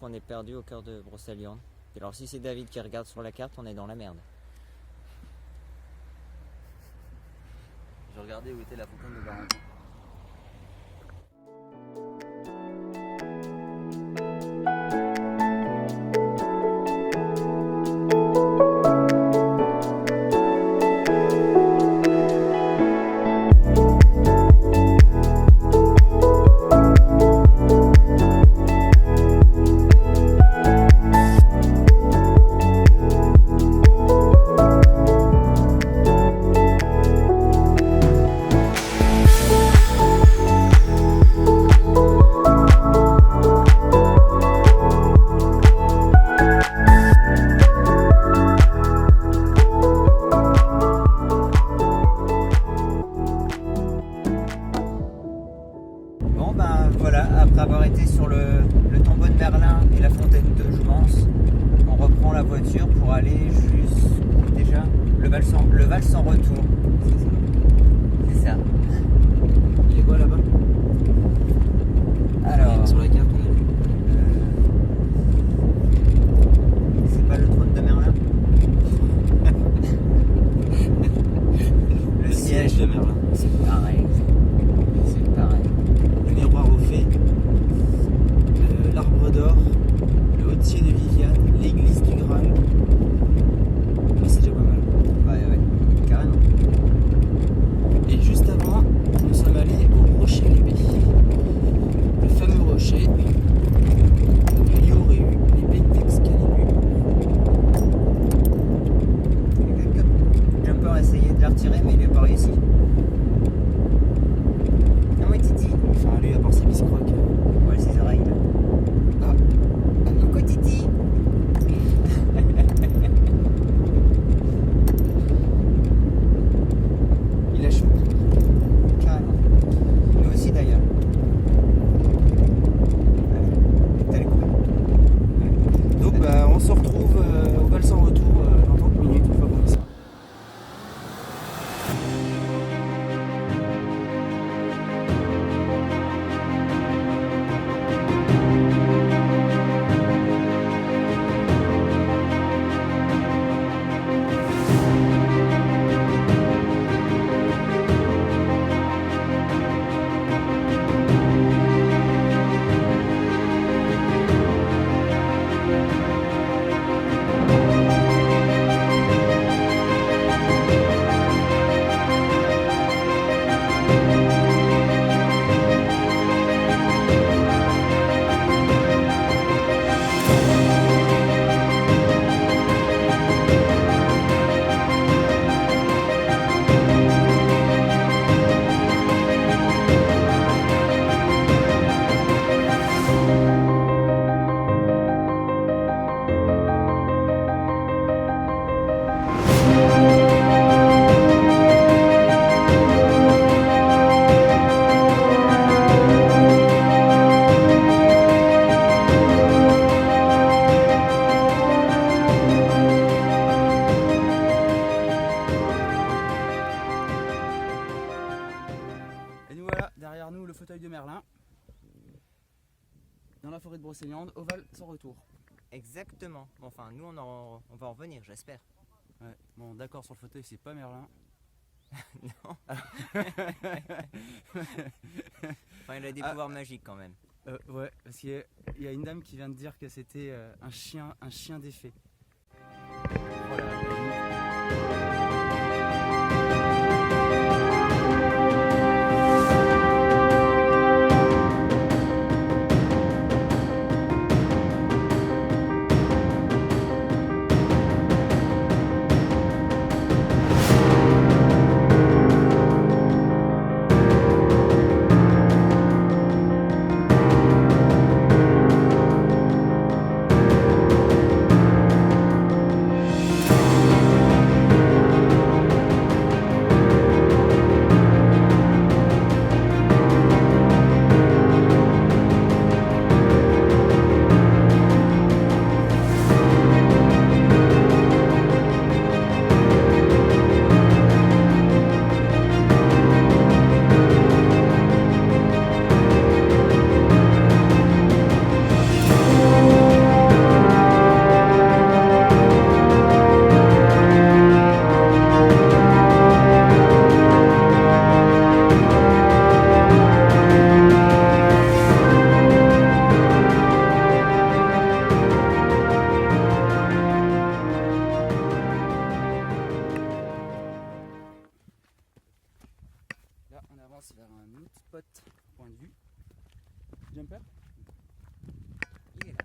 qu'on est perdu au cœur de Brocéliande. Et alors si c'est David qui regarde sur la carte, on est dans la merde. Je regardais où était la fontaine de Barentin. Bon ben voilà, après avoir été sur le tombeau de Merlin et la fontaine de Joumance, on reprend la voiture pour aller jusqu'où déjà le Val sans retour. C'est ça. Il est quoi là-bas? Alors, Sur la carte, on a vu. c'est pas le trône de Merlin? Le siège de Merlin. C'est pareil. C'est pareil. Le miroir aux fées, l'arbre d'or, le hautier de Viviane, l'église du Graal. Ah, c'est déjà pas mal. Ouais, carrément. Et juste avant, nous sommes allés au Rocher l'Épée. Le fameux rocher où il y aurait eu l'épée d'Excalibur. Jumper a essayé de la retirer, mais il n'a pas réussi. Non, mais Titi. Enfin, lui, à part ses biscrocs. Ouais, ses oreilles là. Ah, Coucou Titi. il a chaud. Carrément. Nous aussi d'ailleurs. Allez, t'as les couilles. Donc, on se retrouve au Val sans retour dans 30 minutes, une fois qu'on y sera. Et nous voilà, derrière nous, le fauteuil de Merlin. Dans la forêt de Brocéliande, au Val sans retour. Exactement. Bon, enfin, nous on va en revenir, j'espère. Ouais. Bon, d'accord, sur le fauteuil, c'est pas Merlin. Non. Enfin, il a des pouvoirs magiques quand même. Ouais, parce qu'il y a une dame qui vient de dire que c'était un chien défait. Voilà. avance vers un autre spot, point de vue. Jumper? Il est là.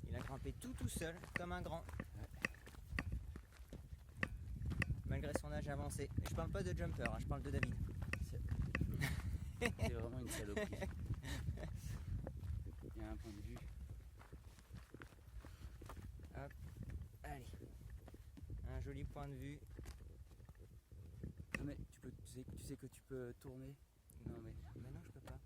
Il a grimpé tout seul, comme un grand. Malgré son âge avancé. Et je parle pas de jumper, hein, je parle de David. C'est vraiment une saloperie. Il y a un point de vue. Hop, allez. Un joli point de vue. Non mais tu sais que tu peux tourner. Non mais. Maintenant je peux pas.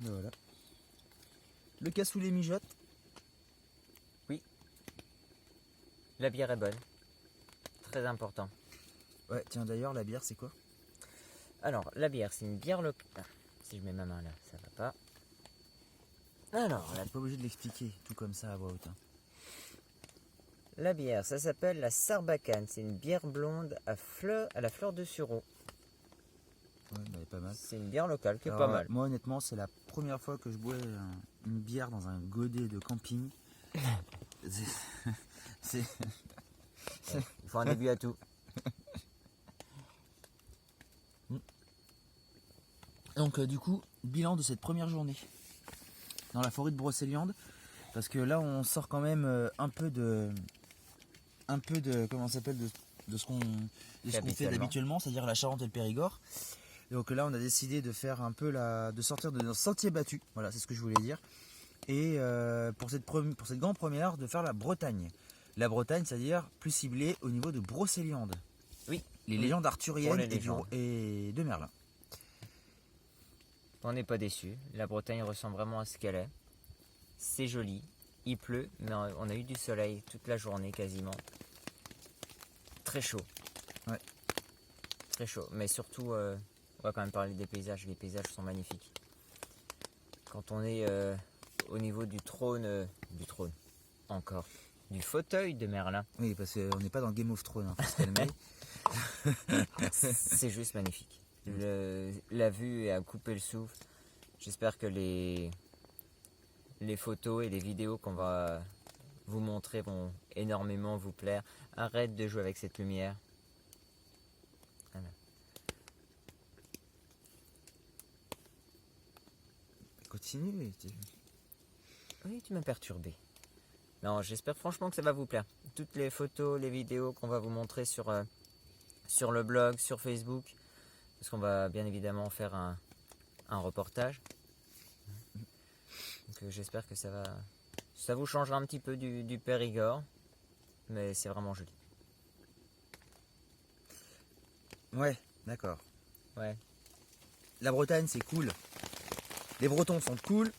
Voilà. Le cassoulet mijote. La bière est bonne. Très important. Ouais, tiens d'ailleurs la bière c'est quoi? Alors, la bière, c'est une bière locale. Ah, si je mets ma main là, ça va pas. Alors, T'es pas obligé de l'expliquer tout comme ça à voix haute. Hein. la bière, ça s'appelle la Sarbacane. C'est une bière blonde à la fleur de sureau. Ouais, bah, pas mal. C'est une bière locale qui est Alors, pas mal. Moi honnêtement c'est la première fois que je bois une bière dans un godet de camping. C'est... Il faut un début à tout. Donc du coup, bilan de cette première journée dans la forêt de Brocéliande, parce que là on sort quand même un peu de comment ça s'appelle de ce qu'on fait d'habituellement, c'est-à-dire la Charente et le Périgord. Et donc là on a décidé de faire un peu de sortir de nos sentiers battus, voilà c'est ce que je voulais dire. Et pour cette grande première de faire la Bretagne. La Bretagne, c'est-à-dire plus ciblée au niveau de Brocéliande. Oui. Les légendes arthuriennes les légendes. et de Merlin. On n'est pas déçu. La Bretagne ressemble vraiment à ce qu'elle est. C'est joli. Il pleut, mais on a eu du soleil toute la journée quasiment. Très chaud. Ouais. Très chaud. Mais surtout, on va quand même parler des paysages. Les paysages sont magnifiques. Quand on est au niveau du trône, encore, du fauteuil de Merlin. Oui, parce qu'on n'est pas dans Game of Thrones, hein, faut se calmer. C'est juste magnifique. La vue est à couper le souffle. J'espère que les photos et les vidéos qu'on va vous montrer vont énormément vous plaire. Arrête de jouer avec cette lumière. Voilà. Continue. Oui, tu m'as perturbé. Non, j'espère franchement que ça va vous plaire. Toutes les photos, les vidéos qu'on va vous montrer sur le blog, sur Facebook, parce qu'on va bien évidemment faire un reportage. Donc j'espère que ça vous changera un petit peu du Périgord, mais c'est vraiment joli. Ouais, d'accord. Ouais. La Bretagne, c'est cool. Les Bretons sont cool.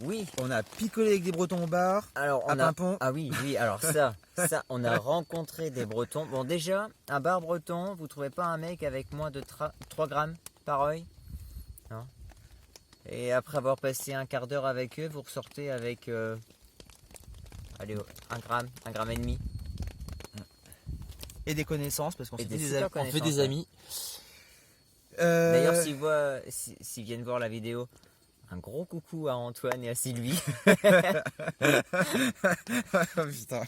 Oui. On a picolé avec des Bretons au bar. Alors à Pimpon. Ah oui, alors ça, on a rencontré des Bretons. Bon, déjà, un bar breton, vous trouvez pas un mec avec moins de 3 grammes par œil, non? Et après avoir passé un quart d'heure avec eux, vous ressortez avec allez, 1 gramme et demi. Et des connaissances, parce qu'on Et fait des des super amis. On fait des connaissances, amis. D'ailleurs, s'ils viennent voir la vidéo, un gros coucou à Antoine et à Sylvie. Putain,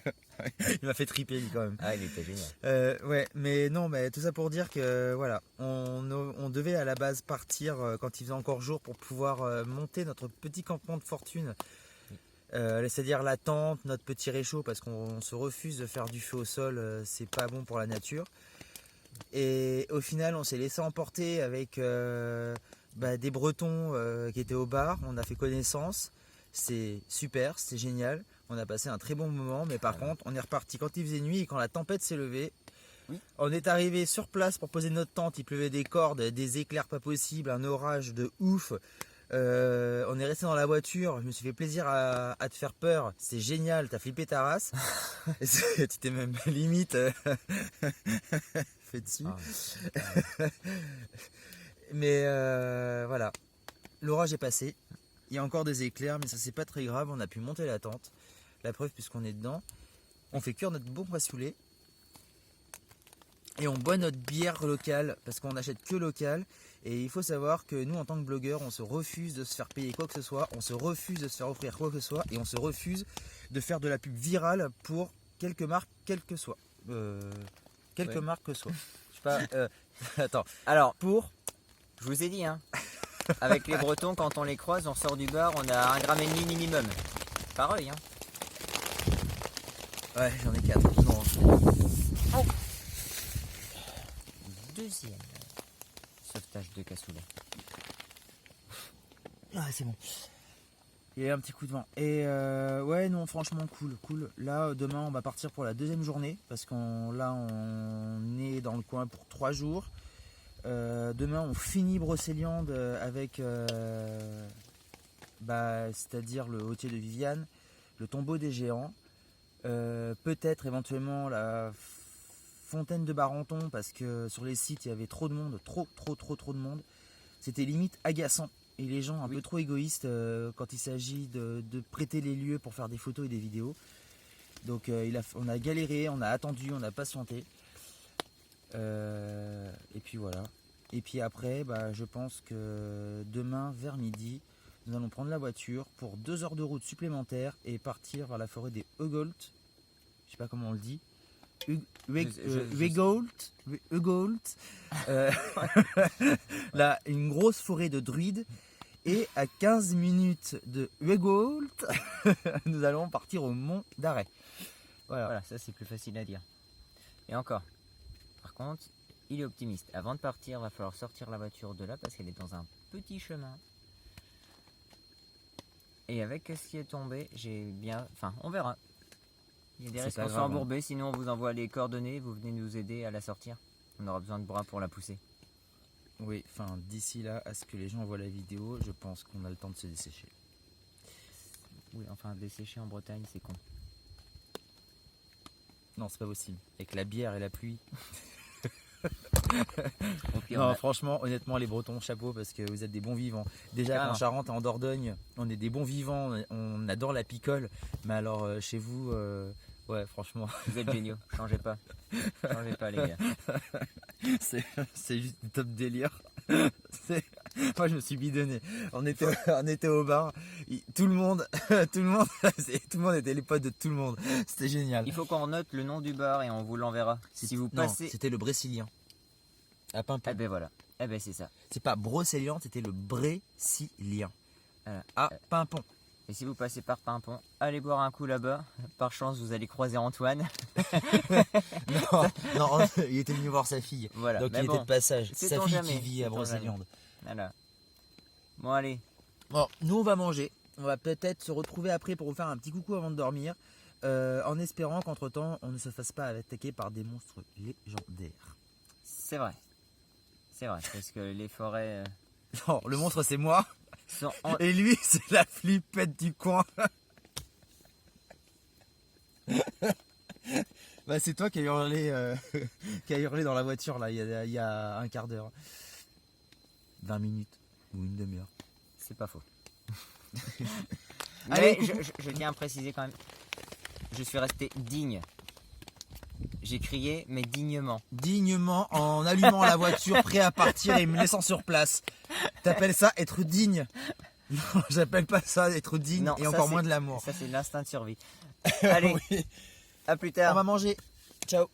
il m'a fait triper lui quand même. Ah, il était génial. Ouais, mais non, mais tout ça pour dire que voilà, on devait à la base partir quand il faisait encore jour pour pouvoir monter notre petit campement de fortune C'est-à-dire la tente, notre petit réchaud, parce qu'on se refuse de faire du feu au sol, c'est pas bon pour la nature. Et au final, on s'est laissé emporter avec des Bretons qui étaient au bar. On a fait connaissance. C'est super, c'était génial. On a passé un très bon moment, mais par contre, on est reparti quand il faisait nuit et quand la tempête s'est levée. Oui. On est arrivé sur place pour poser notre tente. Il pleuvait des cordes, des éclairs pas possibles, un orage de ouf. On est resté dans la voiture, je me suis fait plaisir à te faire peur, c'est génial, t'as flippé ta race. Tu t'es même limite fait dessus. Mais voilà, l'orage est passé, il y a encore des éclairs, mais ça c'est pas très grave, on a pu monter la tente. La preuve, puisqu'on est dedans, on fait cuire notre bon cassoulet et on boit notre bière locale parce qu'on n'achète que local. Et il faut savoir que nous, en tant que blogueurs, on se refuse de se faire payer quoi que ce soit, on se refuse de se faire offrir quoi que ce soit, et on se refuse de faire de la pub virale pour quelque marque, quelle que soit. Quelque marque que soit. Je sais pas. Attends. Alors, je vous ai dit, hein, avec les Bretons, quand on les croise, on sort du bar, on a 1,5 gramme minimum. Pareil, hein. Ouais, j'en ai 4. Non. Oh. Deuxième sauvetage de cassoulet. Ah, c'est bon. Il y a un petit coup de vent. Et ouais, non, franchement, cool. Là, demain, on va partir pour la deuxième journée parce qu'on est dans le coin pour 3 jours. Demain, on finit Brocéliande avec, c'est-à-dire le Hautier de Viviane, le tombeau des géants, peut-être éventuellement la fontaine de Barenton parce que sur les sites il y avait trop de monde, trop de monde. C'était limite agaçant et les gens un peu trop égoïstes quand il s'agit de prêter les lieux pour faire des photos et des vidéos. Donc on a galéré, on a attendu, on a patienté. Et puis voilà. Et puis après, je pense que demain vers midi, nous allons prendre la voiture pour 2 heures de route supplémentaires et partir vers la forêt des Hugolt. Je sais pas comment on le dit. Hugolt. Là, une grosse forêt de druides. Et à 15 minutes de Hugolt, nous allons partir au Mont d'Arrêt. Voilà, ça c'est plus facile à dire. Et encore, par contre, il est optimiste. Avant de partir, il va falloir sortir la voiture de là parce qu'elle est dans un petit chemin. Et avec ce qui est tombé, on verra. Il y a des risques qu'on soit embourbés, sinon on vous envoie les coordonnées, vous venez nous aider à la sortir. On aura besoin de bras pour la pousser. Oui, d'ici là, à ce que les gens voient la vidéo, je pense qu'on a le temps de se dessécher. Oui, dessécher en Bretagne, c'est con. Non, c'est pas possible. Avec la bière et la pluie. Okay, non, franchement, honnêtement, les Bretons, chapeau parce que vous êtes des bons vivants. Déjà, en Charente et en Dordogne, on est des bons vivants. On adore la picole. Mais alors, chez vous, ouais, franchement. Vous êtes géniaux. Changez pas, les gars. C'est juste du top délire. Moi, je me suis bidonné. On était au bar. Tout le monde était les potes de tout le monde. C'était génial. Il faut qu'on note le nom du bar et on vous l'enverra. Si vous passez. Non, c'était le Brésilien. À Pimpon. Eh ben voilà. Eh ben c'est ça. C'est pas Brocéliande, c'était le Brésilien. À Pimpon. Et si vous passez par Pimpon, allez boire un coup là-bas. Par chance, vous allez croiser Antoine. non, il était venu voir sa fille. Voilà. Donc il était de passage. Sa fille jamais. qui vit à Brocéliande. Voilà. Bon, allez. Bon, nous on va manger. On va peut-être se retrouver après pour vous faire un petit coucou avant de dormir. En espérant qu'entre temps, on ne se fasse pas attaquer par des monstres légendaires. C'est vrai. C'est vrai, parce que les forêts... Non, le monstre c'est moi. En... Et lui c'est la flippette du coin. C'est toi qui as hurlé, dans la voiture là, il y a un quart d'heure. 20 minutes ou une demi-heure. C'est pas faux. Allez, je tiens à préciser quand même, je suis resté digne. J'ai crié, mais dignement. Dignement, en allumant la voiture, prêt à partir et me laissant sur place. T'appelles ça être digne? Non, j'appelle pas ça être digne, non, et encore moins de l'amour. Ça, c'est l'instinct de survie. Allez, oui. À plus tard. On va manger. Ciao.